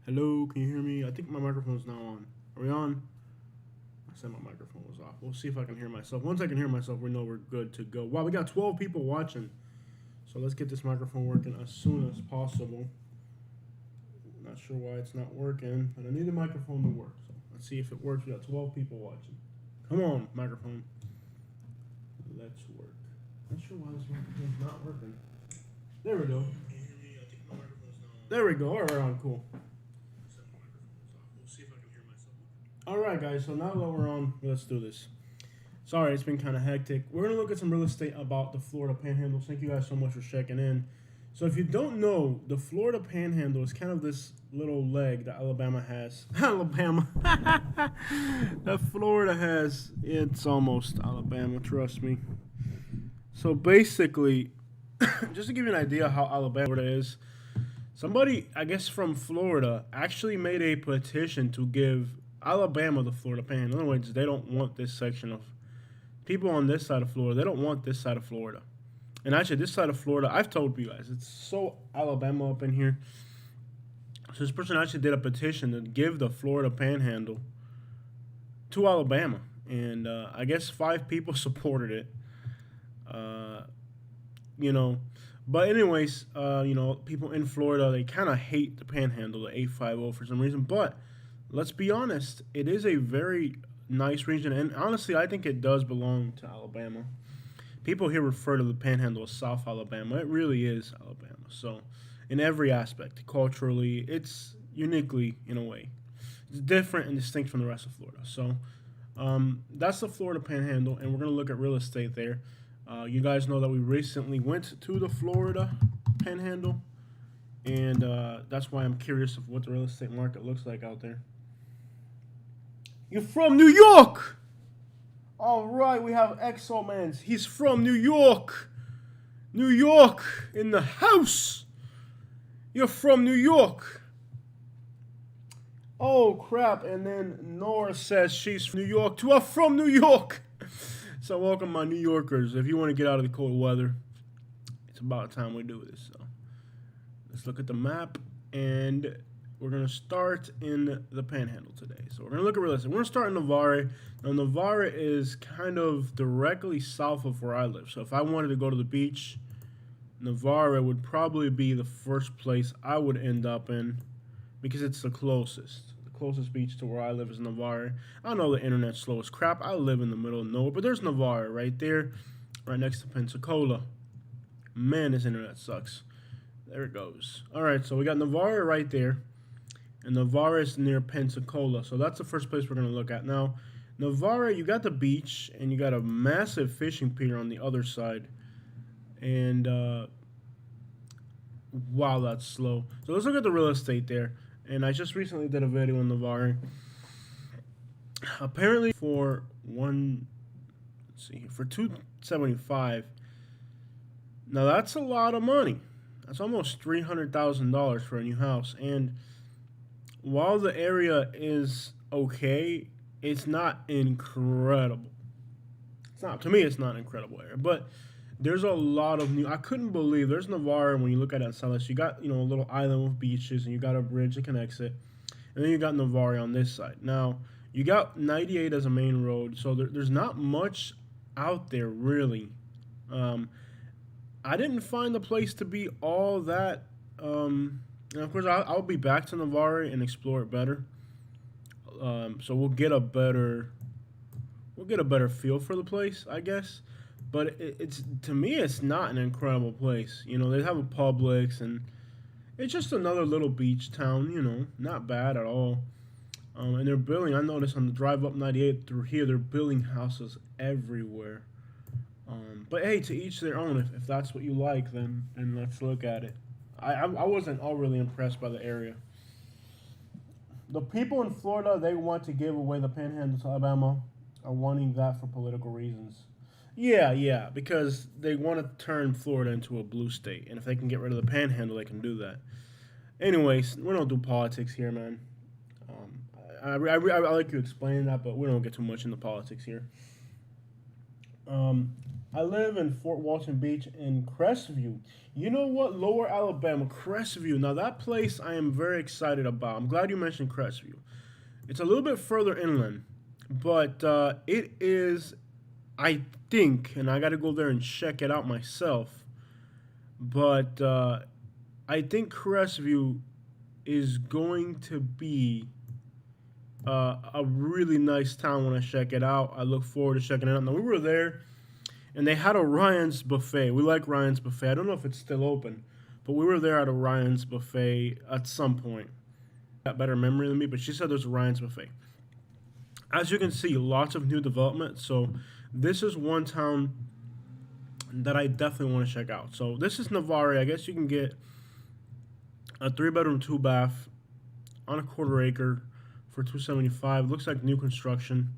Hello, can you hear me? I think my microphone's now on. Are we on? I said my microphone was off. We'll see if I can hear myself. Once I can hear myself, we know we're good to go. Wow, we got 12 people watching. So let's get this microphone working as soon as possible. Not sure why it's not working, but I need the microphone to work. So let's see if it works. We got 12 people watching. Come on, microphone. Let's work. Not sure why this microphone's not working. There we go. There we go. All right, on, cool. All right, guys. So now that we're on, let's do this. Sorry, it's been kind of hectic. We're gonna look at some real estate about the Florida Panhandle. Thank you guys so much for checking in. So if you don't know, the Florida Panhandle is kind of this little leg that Alabama has. Alabama. That Florida has. It's almost Alabama. Trust me. So basically, just to give you an idea how Alabama is, somebody, I guess from Florida, actually made a petition to give Alabama the Florida Panhandle. In other words, they don't want this section of people on this side of Florida. They don't want this side of Florida. And actually, this side of Florida, I've told you guys, it's so Alabama up in here. So this person actually did a petition to give the Florida Panhandle to Alabama. And I guess 5 people supported it. But anyways, people in Florida, they kind of hate the Panhandle, the 850 for some reason. But let's be honest, it is a very nice region, and honestly, I think it does belong to Alabama. People here refer to the Panhandle as South Alabama. It really is Alabama. So, in every aspect, culturally, it's uniquely, in a way, it's different and distinct from the rest of Florida. So, that's the Florida Panhandle, and we're going to look at real estate there. You guys know that we recently went to the Florida Panhandle, and that's why I'm curious of what the real estate market looks like out there. You're from New York! All right, we have Exo-Man. He's from New York. New York in the house. You're from New York. Oh, crap. And then Nora says she's from New York too. I'm from New York. So welcome, my New Yorkers. If you want to get out of the cold weather, it's about time we do this. So let's look at the map, and we're going to start in the Panhandle today. So we're going to look at real estate. We're going to start in Navarre. Now, Navarre is kind of directly south of where I live. So if I wanted to go to the beach, Navarre would probably be the first place I would end up in because it's the closest. The closest beach to where I live is Navarre. I know the internet's slow as crap. I live in the middle of nowhere, but there's Navarre right there, right next to Pensacola. Man, this internet sucks. There it goes. All right, so we got Navarre right there. And Navarre is near Pensacola. So that's the first place we're going to look at. Now, Navarre, you got the beach, and you got a massive fishing pier on the other side. And, wow, that's slow. So let's look at the real estate there. And I just recently did a video on Navarre. Apparently for for $275. Now, that's a lot of money. That's almost $300,000 for a new house. And while the area is okay, it's not incredible. It's not, to me, it's not an incredible area. But there's a lot of new. I couldn't believe there's Navarre when you look at it on Salas. You got a little island with beaches, and you got a bridge that connects it, and then you got Navarre on this side. Now you got 98 as a main road, so there's not much out there really. I didn't find the place to be all that. And of course, I'll be back to Navarre and explore it better. So we'll get a better feel for the place, I guess. But it's to me, it's not an incredible place. They have a Publix, and it's just another little beach town. Not bad at all. And they're building. I noticed on the drive up 98 through here, they're building houses everywhere. But hey, to each their own. If that's what you like, then let's look at it. I wasn't all really impressed by the area. The people in Florida, they want to give away the Panhandle to Alabama, are wanting that for political reasons. Yeah, because they want to turn Florida into a blue state, and if they can get rid of the Panhandle, they can do that. Anyways, we don't do politics here, man. I like you explaining that, but we don't get too much into politics here. I live in Fort Walton Beach in Crestview. You know what? Lower Alabama, Crestview. Now, that place I am very excited about. I'm glad you mentioned Crestview. It's a little bit further inland, but it is, I think, and I got to go there and check it out myself, but I think Crestview is going to be a really nice town when I check it out. I look forward to checking it out. Now, we were there and they had a Ryan's buffet. We like Ryan's buffet. I don't know if it's still open, but we were there at a Ryan's buffet at some point. Got better memory than me, but she said there's a Ryan's buffet. As you can see, lots of new development. So this is one town that I definitely want to check out. So this is Navarre. I guess you can get a 3-bedroom, 2-bath on a quarter acre for $275. Looks like new construction.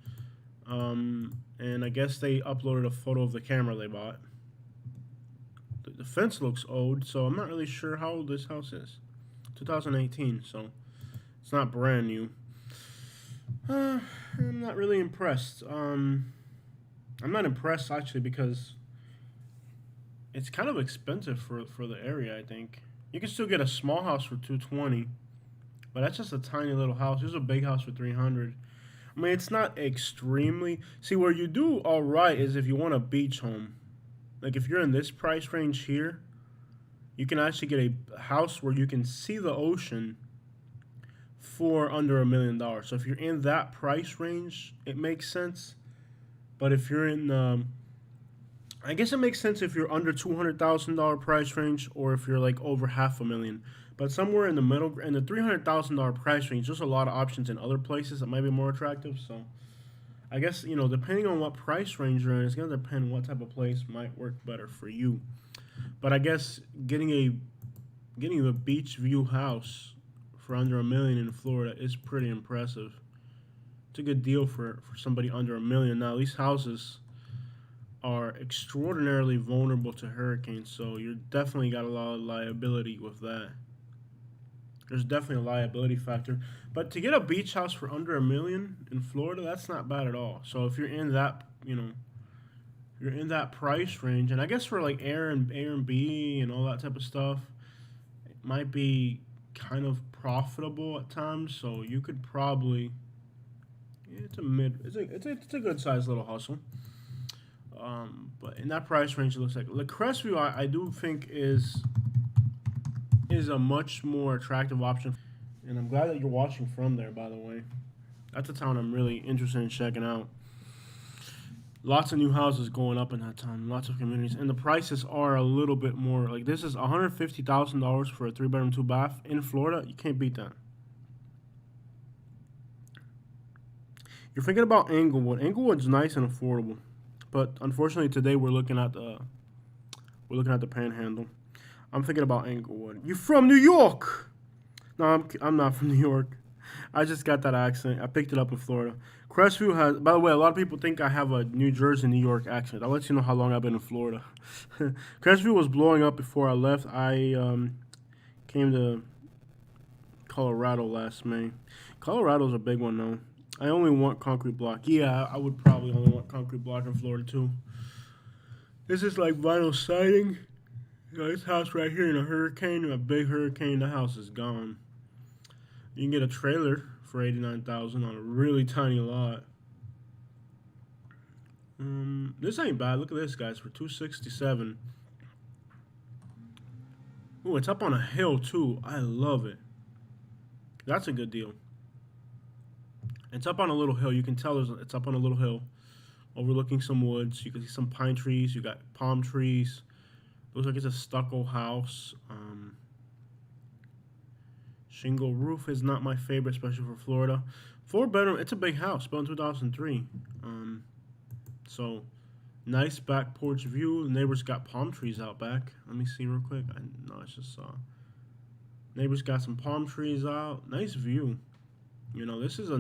And I guess they uploaded a photo of the camera they bought. The fence looks old, so I'm not really sure how old this house is. 2018, so it's not brand new. I'm not really impressed. I'm not impressed actually because it's kind of expensive for the area. I think you can still get a small house for 220, but that's just a tiny little house. There's a big house for 300. I mean, it's not extremely. See, where you do all right is if you want a beach home. Like if you're in this price range here, you can actually get a house where you can see the ocean for under $1 million. So if you're in that price range, it makes sense. But if you're in, I guess it makes sense if you're under $200,000 price range, or if you're like over $500,000. But somewhere in the middle, in the $300,000 price range, there's a lot of options in other places that might be more attractive. So I guess, depending on what price range you're in, it's gonna depend on what type of place might work better for you. But I guess getting a beach view house for under $1 million in Florida is pretty impressive. It's a good deal for somebody under $1 million. Now these houses are extraordinarily vulnerable to hurricanes, so you're definitely got a lot of liability with that. There's definitely a liability factor. But to get a beach house for under $1 million in Florida, that's not bad at all. So if you're in that, you're in that price range, and I guess for like Airbnb and all that type of stuff, it might be kind of profitable at times. So you could probably, it's a good sized little hustle. But in that price range, it looks like Crestview, I do think is a much more attractive option. And I'm glad that you're watching from there, by the way. That's a town I'm really interested in checking out. Lots of new houses going up in that town, lots of communities, and the prices are a little bit more. Like this is $150,000 for a 3-bedroom, 2-bath in Florida. You can't beat that. You're thinking about Englewood. Englewood's nice and affordable, but unfortunately today we're looking at the Panhandle. I'm thinking about Englewood. You from New York? No, I'm not from New York. I just got that accent. I picked it up in Florida. Crestview has, by the way, a lot of people think I have a New Jersey, New York accent. I'll let you know how long I've been in Florida. Crestview was blowing up before I left. I came to Colorado last May. Colorado's a big one, though. I only want concrete block. Yeah, I would probably only want concrete block in Florida, too. This is like vinyl siding. This house right here in a hurricane, a big hurricane, the house is gone. You can get a trailer for $89,000 on a really tiny lot. This ain't bad. Look at this, guys, for $267. Ooh, it's up on a hill too. I love it. That's a good deal. It's up on a little hill. You can tell it's up on a little hill, overlooking some woods. You can see some pine trees. You got palm trees. Looks like it's a stucco house. Shingle roof is not my favorite, especially for Florida. 4-bedroom, it's a big house, built in 2003. So, nice back porch view. The neighbors got palm trees out back. Let me see real quick. No, it's just neighbors got some palm trees out. Nice view. This is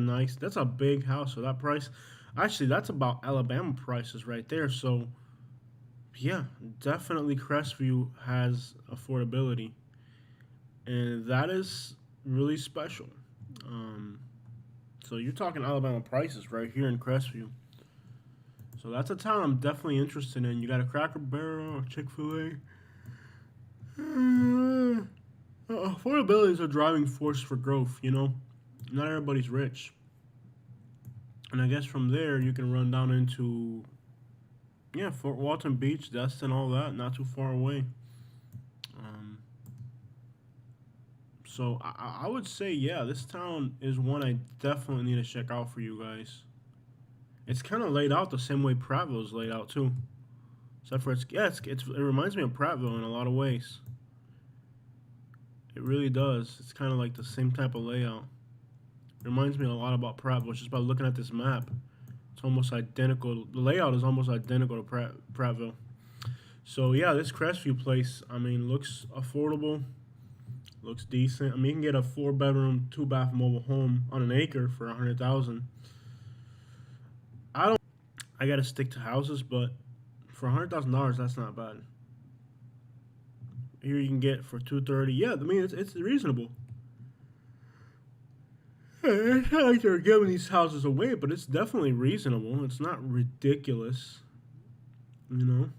that's a big house for that price. Actually, that's about Alabama prices right there. So, yeah, definitely Crestview has affordability. And that is really special. So you're talking Alabama prices right here in Crestview. So that's a town I'm definitely interested in. You got a Cracker Barrel, Chick-fil-A. Affordability is a driving force for growth, you know? Not everybody's rich. And I guess from there, you can run down into, yeah, Fort Walton Beach, Destin, all that, not too far away. Um, so I would say, yeah, this town is one I definitely need to check out for you guys. It's kind of laid out the same way Prattville's laid out, too. Except for, it reminds me of Prattville in a lot of ways. It really does. It's kind of like the same type of layout. It reminds me a lot about Prattville. Just by looking at this map, it's almost identical. The layout is almost identical to Prattville. So yeah, this Crestview place, I mean, looks affordable, looks decent. I mean, you can get a 4-bedroom, 2-bath mobile home on an acre for $100,000. I gotta stick to houses, but for $100,000, that's not bad. Here you can get for $230. Yeah, I mean it's reasonable. It's not like they're giving these houses away, but it's definitely reasonable. It's not ridiculous, you know.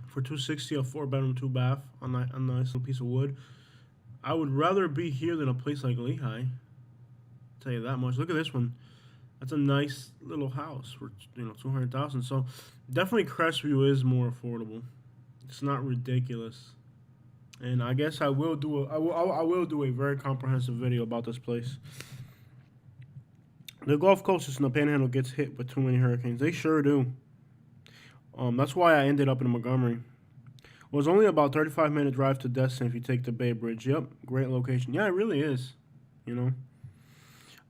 For $260, a 4-bedroom, 2-bath on a nice little piece of wood. I would rather be here than a place like Lehigh. I'll tell you that much. Look at this one. That's a nice little house for $200,000. So definitely Crestview is more affordable. It's not ridiculous. And I guess I will do a very comprehensive video about this place. The Gulf Coast in the Panhandle gets hit with too many hurricanes. They sure do. That's why I ended up in Montgomery. It was only about 35-minute drive to Destin if you take the Bay Bridge. Yep, great location. Yeah, it really is. You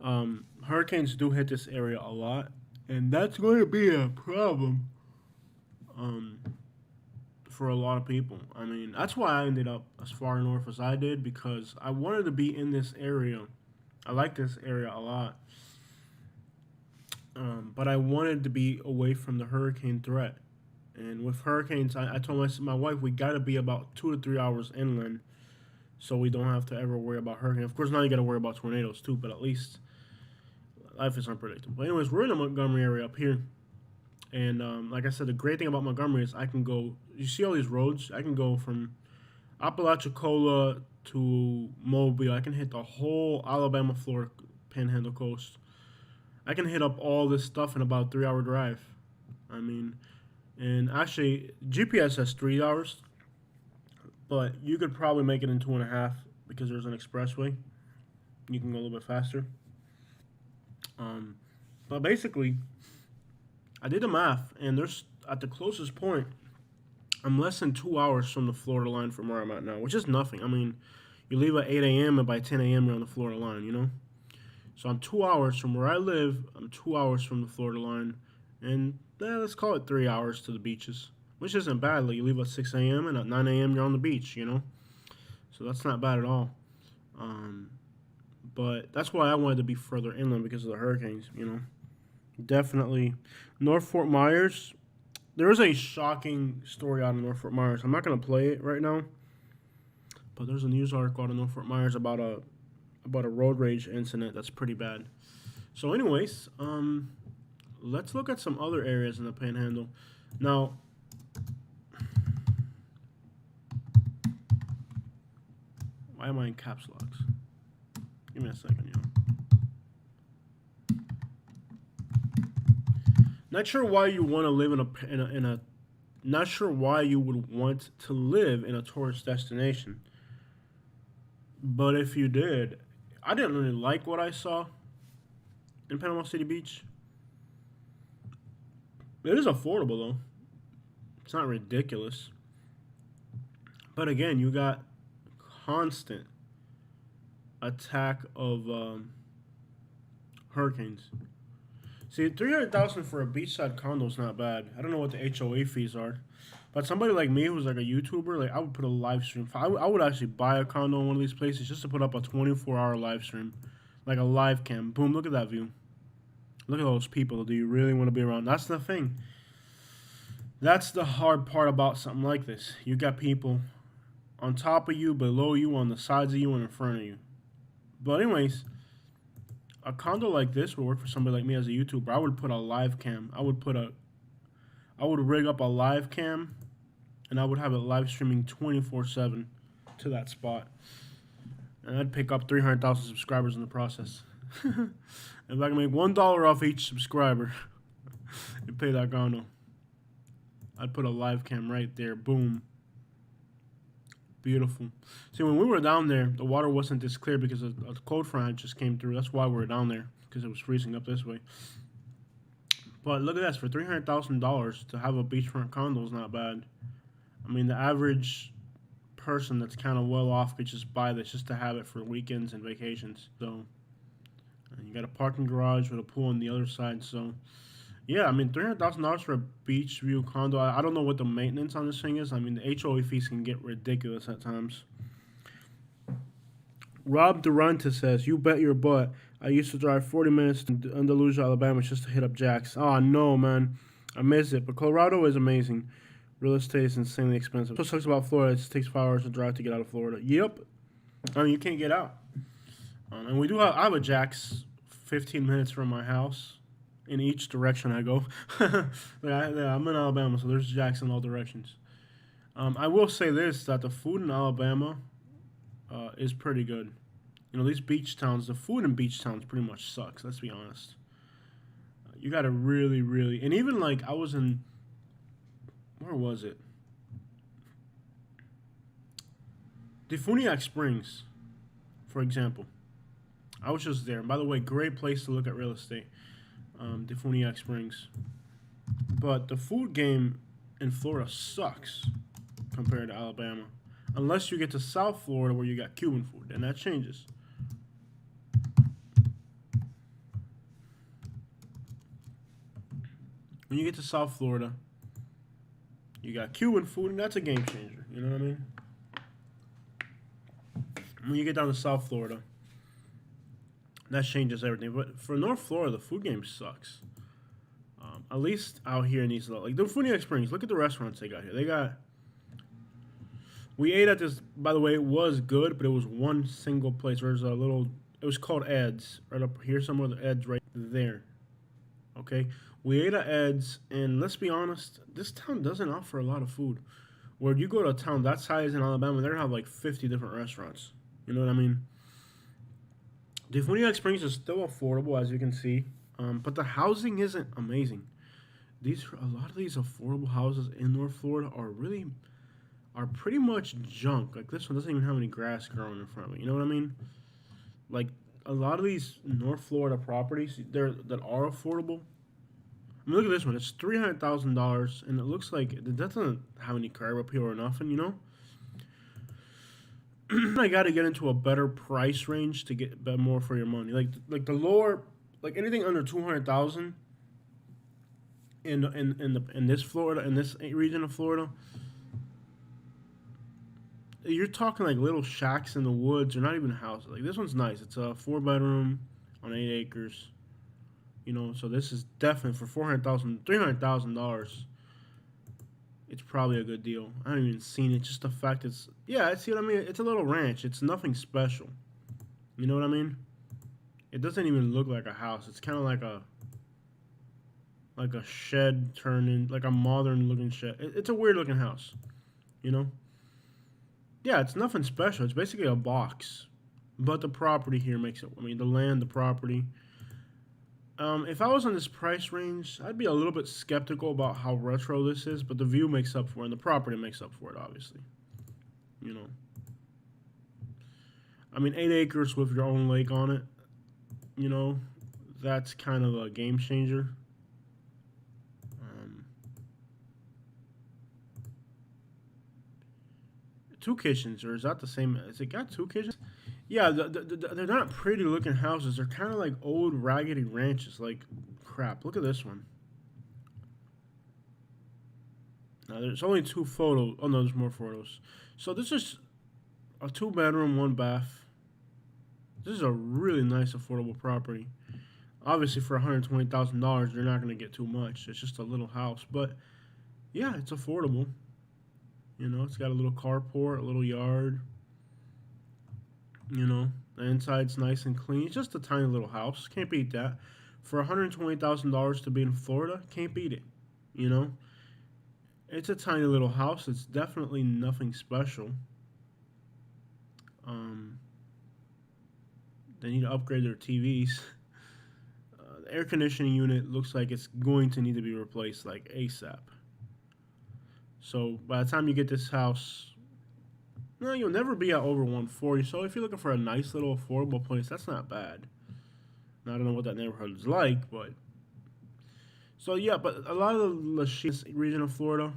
know, hurricanes do hit this area a lot, and that's going to be a problem. For a lot of people. I mean, that's why I ended up as far north as I did, because I wanted to be in this area. I like this area a lot. But I wanted to be away from the hurricane threat. And with hurricanes, I told my wife we got to be about 2 to 3 hours inland so we don't have to ever worry about hurricanes. Of course, now you got to worry about tornadoes too, but at least life is unpredictable. Anyways, we're in the Montgomery area up here. And like I said, the great thing about Montgomery is I can go, you see all these roads? I can go from Apalachicola to Mobile. I can hit the whole Alabama, Florida Panhandle coast. I can hit up all this stuff in about a 3-hour drive. I mean, and actually, GPS has 3 hours, but you could probably make it in 2.5 because there's an expressway. You can go a little bit faster. But basically, I did the math, and there's at the closest point, I'm less than 2 hours from the Florida line from where I'm at now, which is nothing. I mean, you leave at 8 a.m. and by 10 a.m. you're on the Florida line, you know? So I'm 2 hours from where I live. I'm 2 hours from the Florida line, and let's call it 3 hours to the beaches, which isn't bad. Like, you leave at 6 a.m. and at 9 a.m. you're on the beach, you know? So that's not bad at all. But that's why I wanted to be further inland because of the hurricanes, you know? Definitely. North Fort Myers, there is a shocking story out of North Fort Myers. I'm not going to play it right now, but there's a news article out of North Fort Myers about a road rage incident that's pretty bad. So anyways, let's look at some other areas in the Panhandle. Now, why am I in caps locks? Give me a second, yo. Not sure why you want to live in a not sure why you would want to live in a tourist destination. But if you did, I didn't really like what I saw in Panama City Beach. It is affordable though. It's not ridiculous. But again, you got constant attack of hurricanes. See, $300,000 for a beachside condo is not bad. I don't know what the HOA fees are, but somebody like me who's like a YouTuber, like I would put a live stream. I would actually buy a condo in one of these places just to put up a 24-hour live stream, like a live cam. Boom! Look at that view. Look at those people. Do you really want to be around? That's the thing. That's the hard part about something like this. You got people on top of you, below you, on the sides of you, and in front of you. But anyways, a condo like this would work for somebody like me as a YouTuber. I would put a live cam. I would put a I would rig up a live cam, and I would have it live streaming 24/7 to that spot, and I'd pick up 300,000 subscribers in the process. If I can make $1 off each subscriber and pay that condo, I'd put a live cam right there. Boom. Beautiful. See, when we were down there, the water wasn't this clear because a cold front just came through. That's why we were down there, because it was freezing up this way. But look at this, for $300,000 to have a beachfront condo is not bad. I mean, the average person that's kind of well off could just buy this just to have it for weekends and vacations. So, and you got a parking garage with a pool on the other side. So, yeah, I mean, $300,000 for a beach view condo. I don't know what the maintenance on this thing is. I mean, the HOA fees can get ridiculous at times. Rob Duranta says, "You bet your butt. I used to drive 40 minutes to Andalusia, Alabama just to hit up Jack's." Oh, no, man. I miss it. But Colorado is amazing. Real estate is insanely expensive. What sucks about Florida, it takes 5 hours to drive to get out of Florida. Yep. I mean, you can't get out. And I have a Jack's 15 minutes from my house in each direction I go. I'm in Alabama, so there's Jack's in all directions. I will say this, that the food in Alabama is pretty good. You know, these beach towns, the food in beach towns pretty much sucks, let's be honest. You gotta really, really, and even like I was in, where was it? Defuniak Springs, for example. I was just there. And by the way, great place to look at real estate. Defuniak Springs. But the food game in Florida sucks compared to Alabama. Unless you get to South Florida where you got Cuban food, and that changes. When you get to South Florida, you got Cuban food, and that's a game changer. You know what I mean? When you get down to South Florida, that changes everything. But for North Florida, the food game sucks. At least out here in these, like the Defuniak Springs. Look at the restaurants they got here. They got. We ate at this. By the way, it was good, but it was one single place. There's a little. It was called Ed's, right up here somewhere. The Ed's right there. Okay, we ate at Ed's, and let's be honest, this town doesn't offer a lot of food. Where you go to a town that size in Alabama, they're gonna have like 50 different restaurants. You know what I mean? Defuniak Springs is still affordable, as you can see, but the housing isn't amazing. A lot of these affordable houses in North Florida are pretty much junk. Like this one doesn't even have any grass growing in front of it. You know what I mean? Like a lot of these North Florida properties that are affordable. I mean, look at this one. It's $300,000, and it looks like it doesn't have any curb appeal or nothing. You know. I got to get into a better price range to get more for your money. Like the lower, like anything under 200,000 in this Florida, in this region of Florida, you're talking like little shacks in the woods, or not even houses. Like this one's nice. It's a 4-bedroom on 8 acres. You know, so this is definitely for $300,000. It's probably a good deal. I haven't even seen it. Just the fact see what I mean? It's a little ranch. It's nothing special. You know what I mean? It doesn't even look like a house. It's kind of like a shed turned in, like a modern looking shed. It's a weird looking house. You know? Yeah, it's nothing special. It's basically a box. But the property here makes it, I mean, the land, the property. If I was on this price range, I'd be a little bit skeptical about how retro this is, but the view makes up for it, and the property makes up for it, obviously. You know. I mean, 8 acres with your own lake on it, you know, that's kind of a game changer. 2 kitchens, or is that the same? Has it got 2 kitchens? Yeah, they're not pretty looking houses. They're kind of like old raggedy ranches. Like, crap. Look at this one. Now, there's only 2 photos. Oh, no, there's more photos. So this is a 2-bedroom, 1 bath. This is a really nice, affordable property. Obviously, for $120,000, you're not going to get too much. It's just a little house. But, yeah, it's affordable. You know, it's got a little carport, a little yard. You know, the inside's nice and clean. It's just a tiny little house. Can't beat that. For $120,000 to be in Florida, can't beat it. You know, It's a tiny little house. It's definitely nothing special. They need to upgrade their TVs. The air conditioning unit looks like it's going to need to be replaced like ASAP. So by the time you get this house, no, you'll never be at over 140. So if you're looking for a nice little affordable place, that's not bad. Now, I don't know what that neighborhood is like, but so yeah. But a lot of the Lachine region of Florida,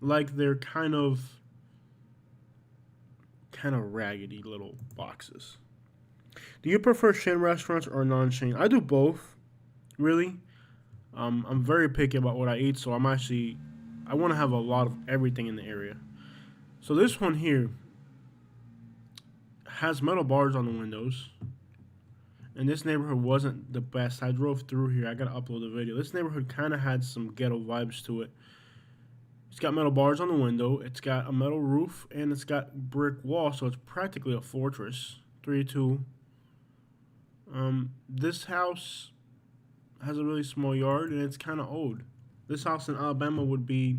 like they're kind of raggedy little boxes. Do you prefer chain restaurants or non-chain? I do both, really. I'm very picky about what I eat, so I want to have a lot of everything in the area. So this one here has metal bars on the windows, and this neighborhood wasn't the best. I drove through here. I gotta upload the video. This neighborhood kind of had some ghetto vibes to it. It's got metal bars on the window. It's got a metal roof, and it's got brick wall, so it's practically a fortress. 3-2. This house has a really small yard, and it's kind of old. This house in Alabama would be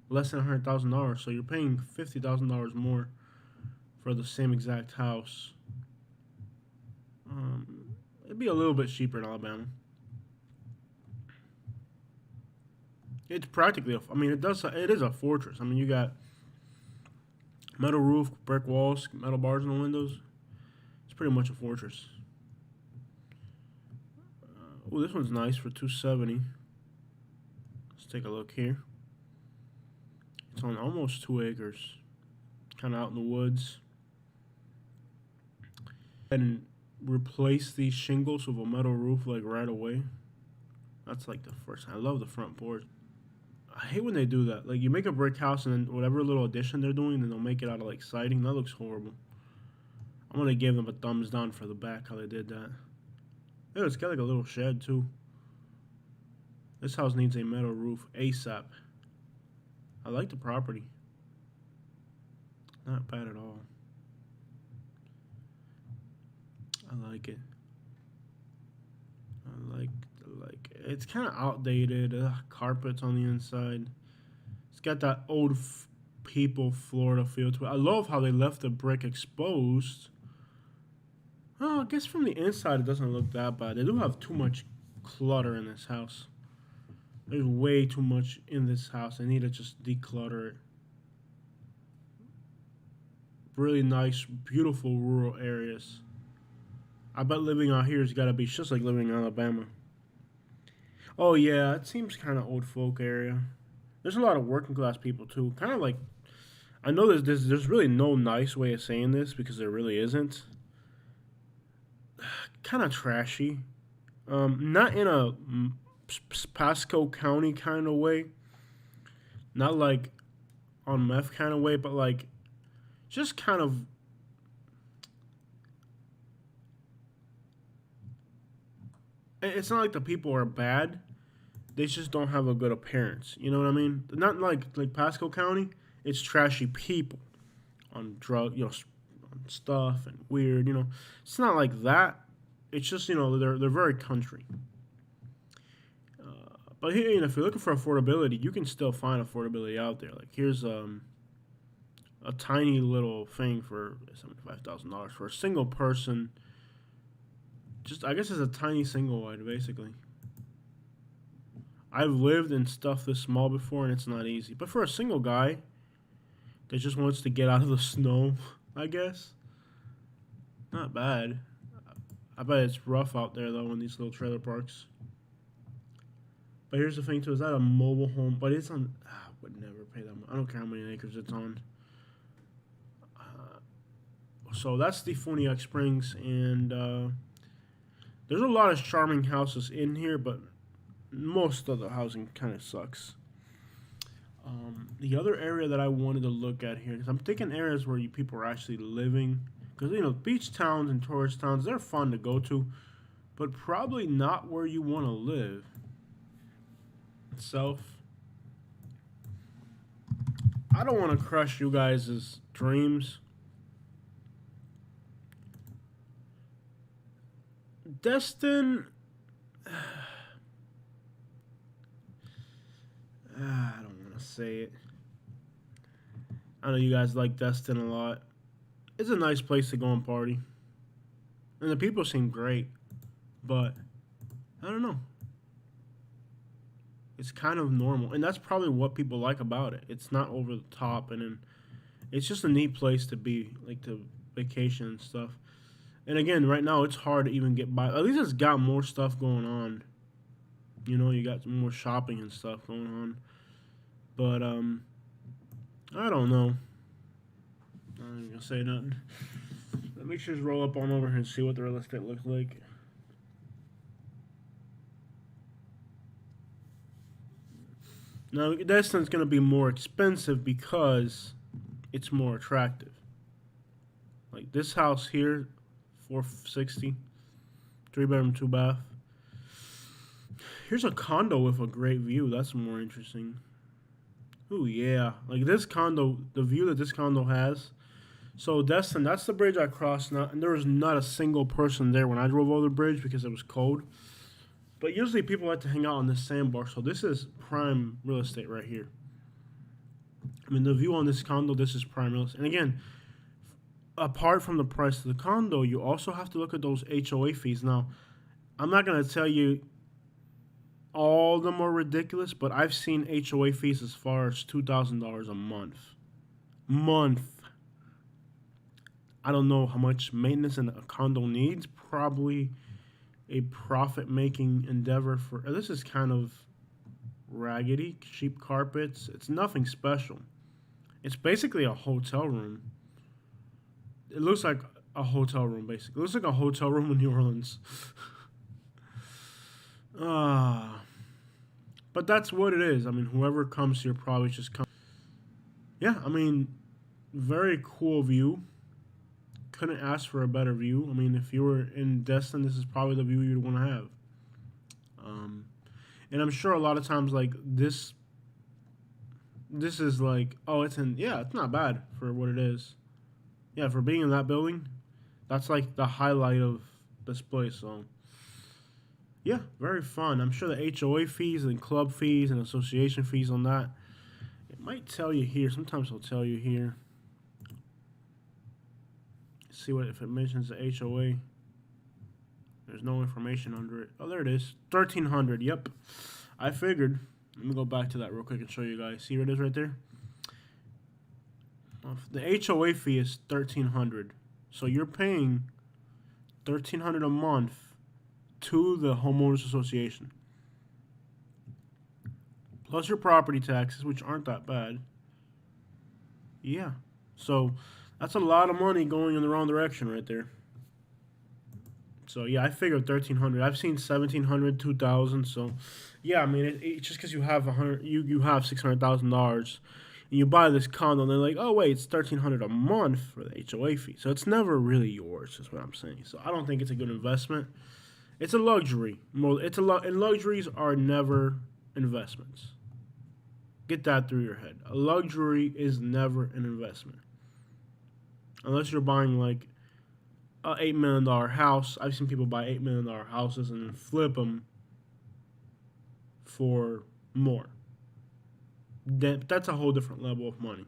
less than $100,000, so you're paying $50,000 more for the same exact house. It'd be a little bit cheaper in Alabama. It's practically, it is a fortress. I mean, you got metal roof, brick walls, metal bars in the windows. It's pretty much a fortress. Oh, this one's nice for 270. Let's take a look here. It's on almost 2 acres, kind of out in the woods. And replace these shingles with a metal roof like right away. That's like the first. I love the front porch. I hate when they do that. Like you make a brick house and then whatever little addition they're doing, then they'll make it out of like siding. That looks horrible. I'm gonna give them a thumbs down for the back how they did that. Yeah, it's got like a little shed too. This house needs a metal roof ASAP. I like the property. Not bad at all. I like it. I like it. It's kind of outdated. Carpets on the inside. It's got that old people Florida feel to it. I love how they left the brick exposed. Oh, I guess from the inside it doesn't look that bad. They do have too much clutter in this house. There's way too much in this house. I need to just declutter it. Really nice, beautiful rural areas. I bet living out here has got to be just like living in Alabama. Oh yeah, it seems kind of old folk area. There's a lot of working class people too. Kind of like, I know there's really no nice way of saying this because there really isn't. Kind of trashy. Not in a Pasco County kind of way. Not like on meth kind of way, but like just kind of. It's not like the people are bad. They just don't have a good appearance. You know what I mean? Not like Pasco County. It's trashy people on on stuff and weird. It's not like that. It's just they're very country. But here, if you're looking for affordability, you can still find affordability out there. Like here's a tiny little thing for $75,000 for a single person. I guess it's a tiny single wide, basically. I've lived in stuff this small before, and it's not easy. But for a single guy that just wants to get out of the snow, I guess, not bad. I bet it's rough out there, though, in these little trailer parks. But here's the thing, too. Is that a mobile home? But it's on... I would never pay that much. I don't care how many acres it's on. So that's the Funiac Springs, and... there's a lot of charming houses in here, but most of the housing kind of sucks. The other area that I wanted to look at here, because I'm thinking areas where people are actually living, because beach towns and tourist towns, they're fun to go to, but probably not where you want to live. Itself. I don't want to crush you guys' dreams. Destin, I don't want to say it. I know you guys like Destin a lot. It's a nice place to go and party. And the people seem great. But, I don't know. It's kind of normal. And that's probably what people like about it. It's not over the top. And then it's just a neat place to be. Like to vacation and stuff. And again, right now it's hard to even get by. At least it's got more stuff going on. You know, you got more shopping and stuff going on. But, I don't know. I'm not gonna say nothing. Let me just roll up on over here and see what the real estate looks like. Now, Destin's gonna be more expensive because it's more attractive. Like this house here, $460, 3-bedroom, 2-bath. Here's a condo with a great view. That's more interesting. Ooh, yeah. Like this condo, the view that this condo has. So Destin, that's the bridge I crossed now, and there was not a single person there when I drove over the bridge because it was cold. But usually people like to hang out on this sandbar, so this is prime real estate right here. I mean, the view on this condo, this is prime real estate. And again, apart from the price of the condo, you also have to look at those HOA fees. Now, I'm not going to tell you all of them are ridiculous, but I've seen HOA fees as far as $2,000 a month. I don't know how much maintenance a condo needs. Probably a profit-making endeavor for... This is kind of raggedy, cheap carpets. It's nothing special. It's basically a hotel room. It looks like a hotel room, basically. It looks like a hotel room in New Orleans. But that's what it is. I mean, whoever comes here probably just comes. Yeah, I mean, very cool view. Couldn't ask for a better view. I mean, if you were in Destin, this is probably the view you'd want to have. And I'm sure a lot of times, like, this is like, oh, it's not bad for what it is. Yeah, for being in that building, that's like the highlight of this place, so. Yeah, very fun. I'm sure the HOA fees and club fees and association fees on that, it might tell you here. Sometimes it'll tell you here. See what if it mentions the HOA. There's no information under it. Oh, there it is. $1,300. Yep. I figured. Let me go back to that real quick and show you guys. See where it is right there? The HOA fee is $1,300. So you're paying $1,300 a month to the homeowners association. Plus your property taxes, which aren't that bad. Yeah. So that's a lot of money going in the wrong direction right there. So yeah, I figured $1,300. I've seen $1,700, $2,000. So yeah, I mean, it's just because you have you have $600,000, and you buy this condo, and they're like, oh wait, it's $1,300 a month for the HOA fee. So it's never really yours, is what I'm saying. So I don't think it's a good investment. It's a luxury. And luxuries are never investments. Get that through your head. A luxury is never an investment. Unless you're buying like an $8 million house. I've seen people buy $8 million houses and then flip them for more. That's a whole different level of money.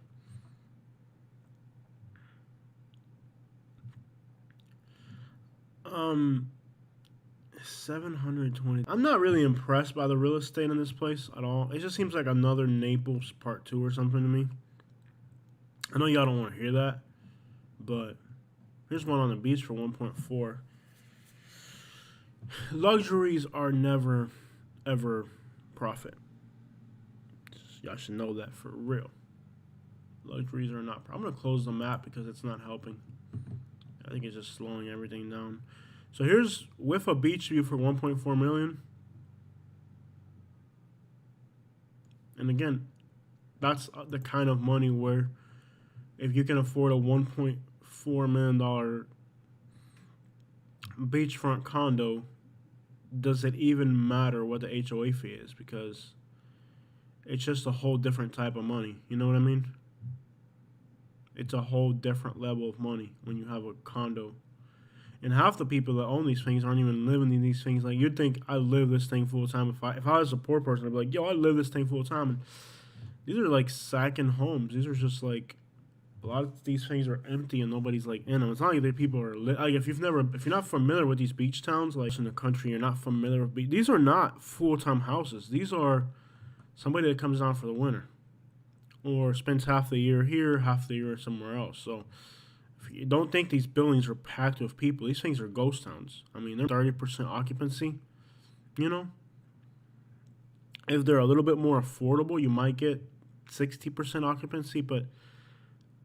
$720. I'm not really impressed by the real estate in this place at all. It just seems like another Naples Part 2 or something to me. I know y'all don't want to hear that, but here's one on the beach for 1.4. Luxuries are never, ever profit. Y'all should know that for real. Luxuries are not. I'm going to close the map because it's not helping. I think it's just slowing everything down. So here's with a beach view for 1.4 million. And again, that's the kind of money where if you can afford a $1.4 million beachfront condo, does it even matter what the HOA fee is? Because it's just a whole different type of money. You know what I mean? It's a whole different level of money when you have a condo. And half the people that own these things aren't even living in these things. Like, you'd think I live this thing full time. If I was a poor person, I'd be like, yo, I live this thing full time. And These are like second homes. These are just like a lot of these things are empty and nobody's like in them. It's not like that people are like if you're not familiar with these beach towns, like in the country, you're not familiar with these are not full time houses. These are somebody that comes down for the winter or spends half the year here, half the year somewhere else. So if you don't think these buildings are packed with people, these things are ghost towns. I mean, they're 30% occupancy. You know, if they're a little bit more affordable, you might get 60% occupancy, but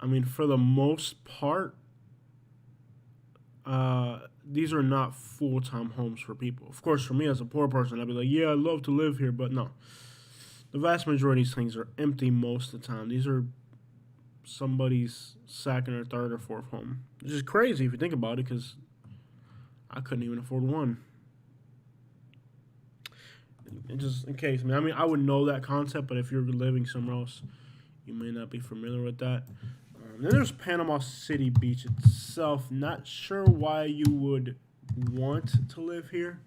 I mean, for the most part, these are not full-time homes for people. Of course, for me as a poor person, I'd be like, yeah, I'd love to live here, but no. The vast majority of these things are empty most of the time. These are somebody's second or third or fourth home. Which is crazy if you think about it, because I couldn't even afford one. Just in case, I mean, I would know that concept, but if you're living somewhere else, you may not be familiar with that. Then there's Panama City Beach itself. Not sure why you would want to live here.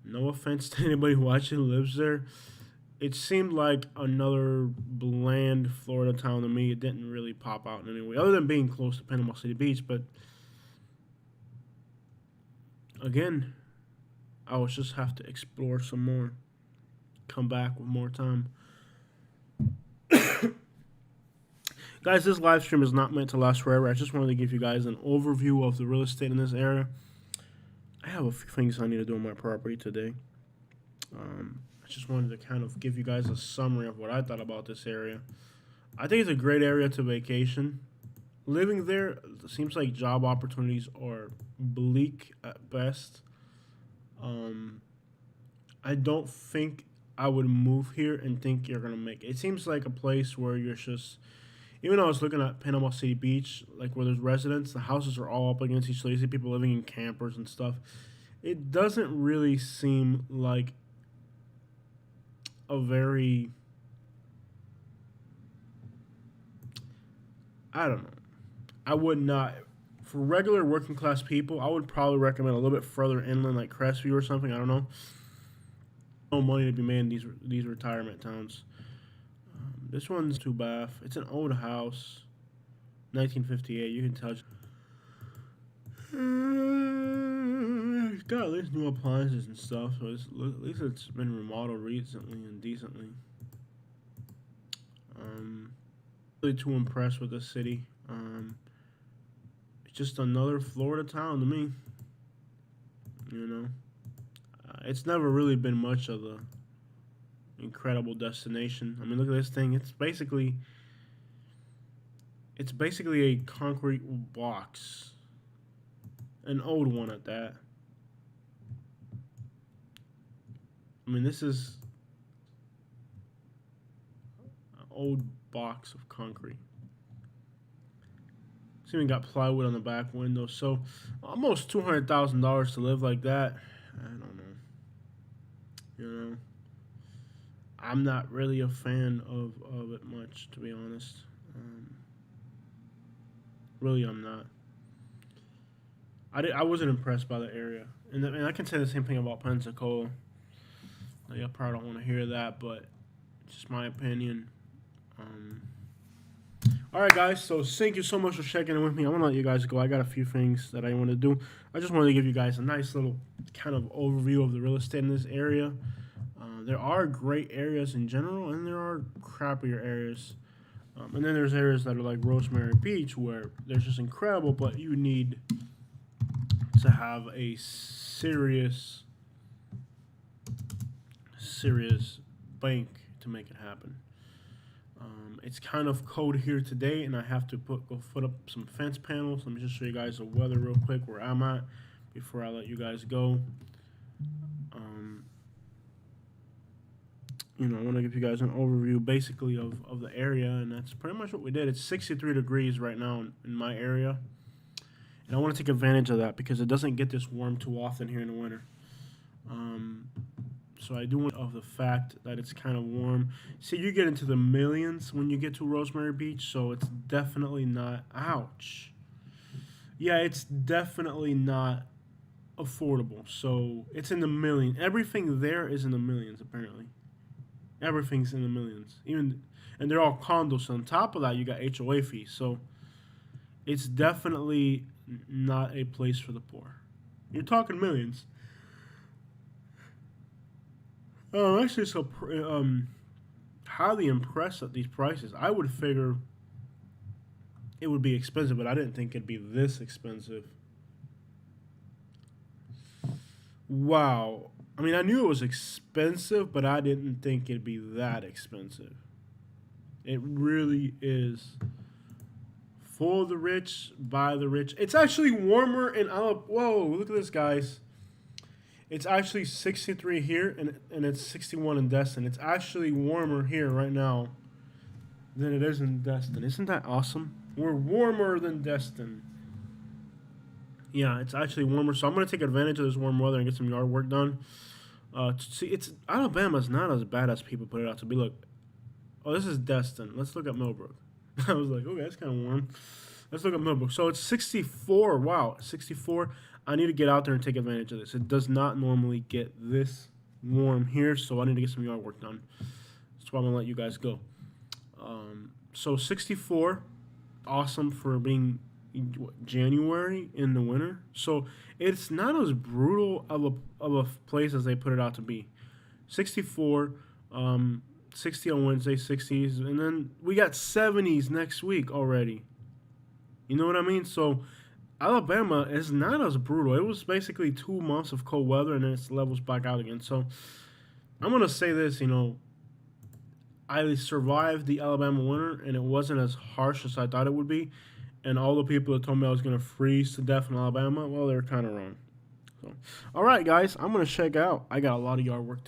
No offense to anybody who actually lives there. It seemed like another bland Florida town to me. It didn't really pop out in any way, other than being close to Panama City Beach. But again, I would just have to explore some more. Come back with more time. Guys, this live stream is not meant to last forever. I just wanted to give you guys an overview of the real estate in this area. I have a few things I need to do on my property today. I just wanted to kind of give you guys a summary of what I thought about this area. I think it's a great area to vacation. Living there seems like job opportunities are bleak at best. I don't think I would move here and think you're going to make it. It seems like a place where you're just... Even though I was looking at Panama City Beach, like where there's residents, the houses are all up against each other. You see people living in campers and stuff. It doesn't really seem like a very... I don't know. I would not... For regular working class people, I would probably recommend a little bit further inland, like Crestview or something. I don't know. No money to be made in these retirement towns. This one's 2-bath. It's an old house, 1958. You can tell. It's got at least new appliances and stuff. So at least it's been remodeled recently and decently. Really too impressed with this city. It's just another Florida town to me. You know, it's never really been much of the incredible destination. I mean, look at this thing. It's basically a concrete box, an old one at that. I mean, this is an old box of concrete. It's even got plywood on the back window. So almost $200,000 to live like that. I don't know. You know, I'm not really a fan of it much, to be honest. Really, I'm not. I wasn't impressed by the area. And I can say the same thing about Pensacola. I probably don't want to hear that, but it's just my opinion. All right, guys, so thank you so much for checking in with me. I want to let you guys go. I got a few things that I want to do. I just wanted to give you guys a nice little kind of overview of the real estate in this area. There are great areas in general, and there are crappier areas. And then there's areas that are like Rosemary Beach, where they're just incredible, but you need to have a serious bank to make it happen. It's kind of cold here today, and I have to go put up some fence panels. Let me just show you guys the weather real quick where I'm at before I let you guys go. You know, I want to give you guys an overview basically of the area, and that's pretty much what we did. It's 63 degrees right now in my area, and I want to take advantage of that because it doesn't get this warm too often here in the winter. So I do want of the fact that it's kind of warm. See, you get into the millions when you get to Rosemary Beach, so it's definitely not, ouch. Yeah, it's definitely not affordable. So it's in the millions. Everything there is in the millions, apparently. Everything's in the millions. And they're all condos. On top of that, you got HOA fees. So it's definitely not a place for the poor. You're talking millions. I'm actually so highly impressed at these prices. I would figure it would be expensive, but I didn't think it'd be this expensive. Wow. I mean, I knew it was expensive, but I didn't think it'd be that expensive. It really is. For the rich, by the rich. It's actually warmer in Alabama. Whoa, look at this, guys. It's actually 63 here, and it's 61 in Destin. It's actually warmer here right now than it is in Destin. Isn't that awesome? We're warmer than Destin. Yeah, it's actually warmer. So I'm going to take advantage of this warm weather and get some yard work done. See, Alabama's not as bad as people put it out to be. Look, oh, this is Destin. Let's look at Millbrook. I was like, okay, that's kind of warm. Let's look at Millbrook. So it's 64. Wow, 64. I need to get out there and take advantage of this. It does not normally get this warm here, so I need to get some yard work done. That's why I'm going to let you guys go. So 64, awesome for being January in the winter. So it's not as brutal of a place as they put it out to be. 64, 60 on Wednesday, 60s, and then we got 70s next week already. You know what I mean? So Alabama is not as brutal. It was basically 2 months of cold weather, and then it levels back out again. So I'm going to say this, I survived the Alabama winter, and it wasn't as harsh as I thought it would be. And all the people that told me I was going to freeze to death in Alabama, well, they were kind of wrong. So, all right, guys, I'm going to check out. I got a lot of yard work